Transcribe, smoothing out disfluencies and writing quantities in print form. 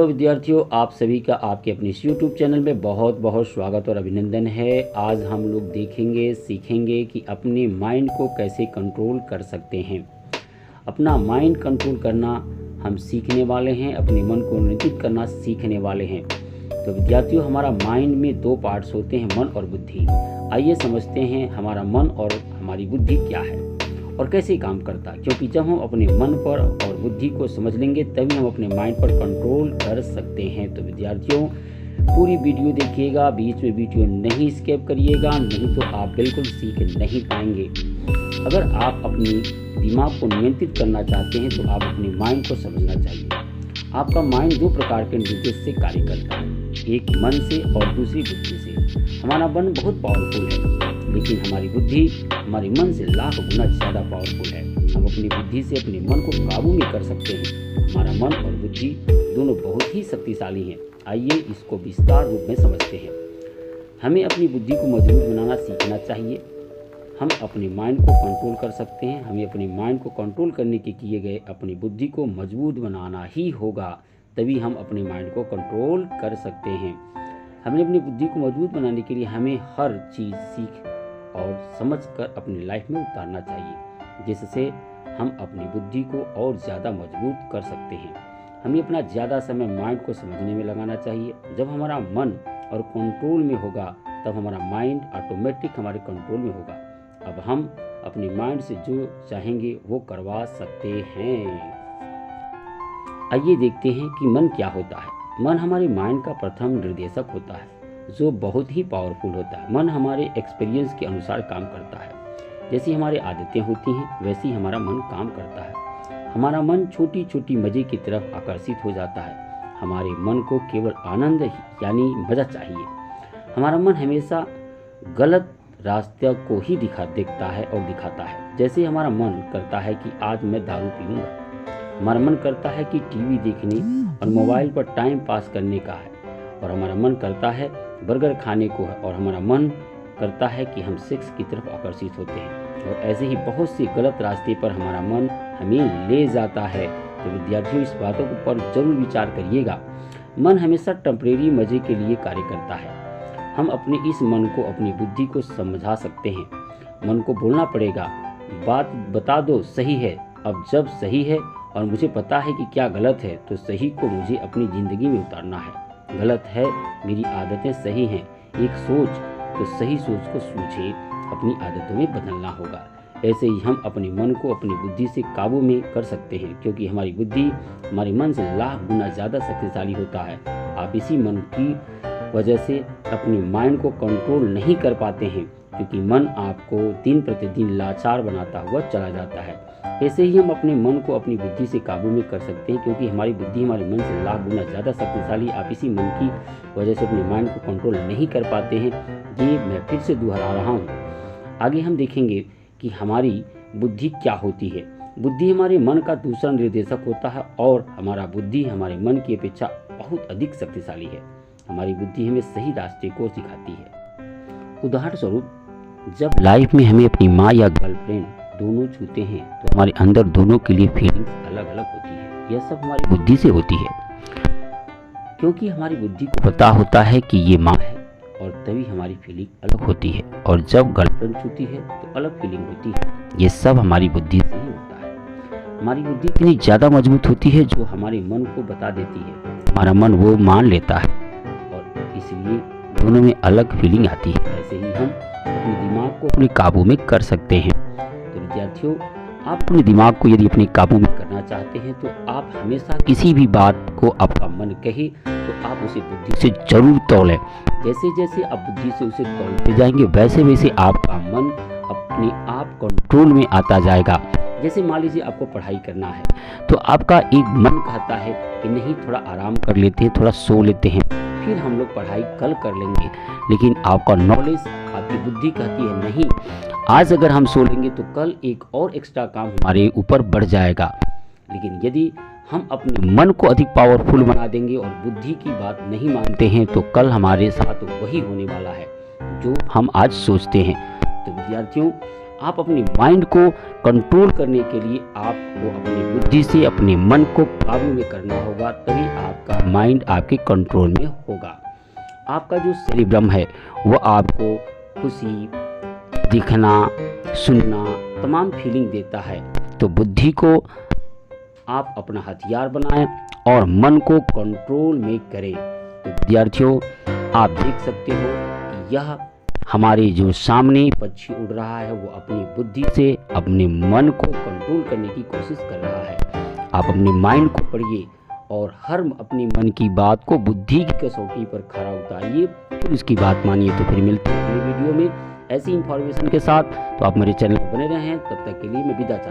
Hello विद्यार्थियों, आप सभी का आपके अपने इस YouTube चैनल में बहुत बहुत स्वागत और अभिनंदन है। आज हम लोग देखेंगे सीखेंगे कि अपने माइंड को कैसे कंट्रोल कर सकते हैं। अपना माइंड कंट्रोल करना हम सीखने वाले हैं, अपने मन को नियंत्रित करना सीखने वाले हैं। तो विद्यार्थियों, हमारा माइंड में दो पार्ट्स होते हैं, मन और बुद्धि। आइए समझते हैं हमारा मन और हमारी बुद्धि क्या है और कैसे काम करता है। क्योंकि जब हम अपने मन पर और बुद्धि को समझ लेंगे तभी हम अपने माइंड पर कंट्रोल कर सकते हैं। तो विद्यार्थियों, पूरी वीडियो देखिएगा, बीच में वीडियो नहीं स्किप करिएगा, नहीं तो आप बिल्कुल सीख नहीं पाएंगे। अगर आप अपनी दिमाग को नियंत्रित करना चाहते हैं तो आप अपने माइंड को समझना चाहिए। आपका माइंड दो प्रकार के निर्देश से कार्य करता है, एक मन से और दूसरी बुद्धि से। हमारा मन बहुत पावरफुल है, लेकिन हमारी बुद्धि हमारे मन से लाख गुना ज़्यादा पावरफुल है। हम अपनी बुद्धि से अपने मन को काबू में कर सकते हैं। हमारा मन और बुद्धि दोनों बहुत ही शक्तिशाली हैं। आइए इसको विस्तार रूप में समझते हैं। हमें अपनी बुद्धि को मजबूत बनाना सीखना चाहिए। हम अपने माइंड को कंट्रोल कर सकते हैं। हमें अपने माइंड को कंट्रोल करने के किए गए अपनी बुद्धि को मजबूत बनाना ही होगा, तभी हम अपने माइंड को कंट्रोल कर सकते हैं। हमें अपनी बुद्धि को मजबूत बनाने के लिए हमें हर चीज़ सीख और समझकर अपनी लाइफ में उतारना चाहिए, जिससे हम अपनी बुद्धि को और ज़्यादा मजबूत कर सकते हैं। हमें अपना ज़्यादा समय माइंड को समझने में लगाना चाहिए। जब हमारा मन और कंट्रोल में होगा तब हमारा माइंड ऑटोमेटिक हमारे कंट्रोल में होगा। अब हम अपने माइंड से जो चाहेंगे वो करवा सकते हैं। आइए देखते हैं कि मन क्या होता है। मन हमारे माइंड का प्रथम निर्देशक होता है, जो बहुत ही पावरफुल होता है। मन हमारे एक्सपीरियंस के अनुसार काम करता है। जैसी हमारी आदतें होती हैं वैसी हमारा मन काम करता है। हमारा मन छोटी छोटी मज़े की तरफ आकर्षित हो जाता है। हमारे मन को केवल आनंद यानी मज़ा चाहिए। हमारा मन हमेशा गलत रास्ते को ही देखता है और दिखाता है। जैसे हमारा मन करता है कि आज मैं दारू पीऊँगा, हमारा मन करता है कि टीवी देखने और मोबाइल पर टाइम पास करने का है, और हमारा मन करता है बर्गर खाने को है, और हमारा मन करता है कि हम सेक्स की तरफ आकर्षित होते हैं। और ऐसे ही बहुत से गलत रास्ते पर हमारा मन हमें ले जाता है। तो विद्यार्थियों, इस बातों पर जरूर विचार करिएगा। मन हमेशा टेम्परेरी मज़े के लिए कार्य करता है। हम अपने इस मन को अपनी बुद्धि को समझा सकते हैं। मन को बोलना पड़ेगा, बात बता दो सही है। अब जब सही है और मुझे पता है कि क्या गलत है, तो सही को मुझे अपनी ज़िंदगी में उतारना है। गलत है, मेरी आदतें सही हैं। एक सोच तो सही सोच को सूझे अपनी आदतों में बदलना होगा। ऐसे ही हम अपने मन को अपनी बुद्धि से काबू में कर सकते हैं, क्योंकि हमारी बुद्धि हमारे मन से लाख गुना ज़्यादा शक्तिशाली होता है। आप इसी मन की वजह से अपने माइंड को कंट्रोल नहीं कर पाते हैं, क्योंकि मन आपको दिन प्रतिदिन लाचार बनाता हुआ चला जाता है। ऐसे ही हम अपने मन को अपनी बुद्धि से काबू में कर सकते हैं, क्योंकि हमारी बुद्धि हमारे मन से लाख गुना ज़्यादा शक्तिशाली। आप इसी मन की वजह से अपने माइंड को कंट्रोल नहीं कर पाते हैं। ये मैं फिर से दोहरा रहा हूँ। आगे हम देखेंगे कि हमारी बुद्धि क्या होती है। बुद्धि हमारे मन का दूसरा निर्देशक होता है, और हमारा बुद्धि हमारे मन की अपेक्षा बहुत अधिक शक्तिशाली है। हमारी बुद्धि हमें सही रास्ते को सिखाती है। उदाहरण स्वरूप, जब लाइफ में हमें अपनी माँ या गर्लफ्रेंड दोनों छूते हैं तो हमारे अंदर दोनों के लिए फीलिंग्स अलग अलग होती है। यह सब हमारी बुद्धि से होती है, क्योंकि हमारी बुद्धि को पता होता है कि ये माँ है, और तभी हमारी फीलिंग अलग होती है। और जब गर्लफ्रेंड छूती है तो अलग फीलिंग होती है। ये सब हमारी बुद्धि से ही होता है। हमारी बुद्धि इतनी ज़्यादा मजबूत होती है जो हमारे मन को बता देती है। हमारा मन वो मान लेता है, और इसलिए दोनों में अलग फीलिंग आती है। ऐसे ही हम अपने दिमाग को अपने काबू में कर सकते हैं। तो विद्यार्थियों, आप अपने दिमाग को यदि अपने काबू में करना चाहते हैं तो आप हमेशा किसी भी बात को आपका मन कहे तो आप उसे बुद्धि से जरूर तोलें। जैसे जैसे आप बुद्धि से उसे तोलते जाएंगे वैसे वैसे आपका मन अपने आप कंट्रोल में आता जाएगा। जैसे मान लीजिए आपको पढ़ाई करना है तो आपका एक मन कहता है कि नहीं, थोड़ा आराम कर लेते हैं, थोड़ा सो लेते हैं, फिर हम लोग पढ़ाई कल कर लेंगे। लेकिन आपका नॉलेज, आपकी बुद्धि कहती है नहीं, आज अगर हम सो लेंगे तो कल एक और एक्स्ट्रा काम हमारे ऊपर बढ़ जाएगा। लेकिन यदि हम अपने मन को अधिक पावरफुल बना देंगे और बुद्धि की बात नहीं मानते हैं तो कल हमारे साथ वही होने वाला है जो हम आज सोचते हैं। तो विद्यार्थियों, आप अपनी माइंड को कंट्रोल करने के लिए आपको अपनी बुद्धि से अपने मन को काबू में करना होगा, तभी आपका माइंड आपके कंट्रोल में होगा। आपका जो सेरिब्रम है वो आपको खुशी, दिखना, सुनना, तमाम फीलिंग देता है। तो बुद्धि को आप अपना हथियार बनाएं और मन को कंट्रोल में करें। तो विद्यार्थियों, आप देख सकते हो कि यह हमारे जो सामने पक्षी उड़ रहा है वो अपनी बुद्धि से अपने मन को कंट्रोल करने की कोशिश कर रहा है। आप अपने माइंड को पढ़िए और हर अपनी मन की बात को बुद्धि की कसौटी पर खरा उतारिए, फिर उसकी बात मानिए। तो फिर मिलते हैं अगली वीडियो में ऐसी इंफॉर्मेशन के साथ। तो आप मेरे चैनल पर बने रहें, तब तक के लिए मैं विदा चाहता हूँ।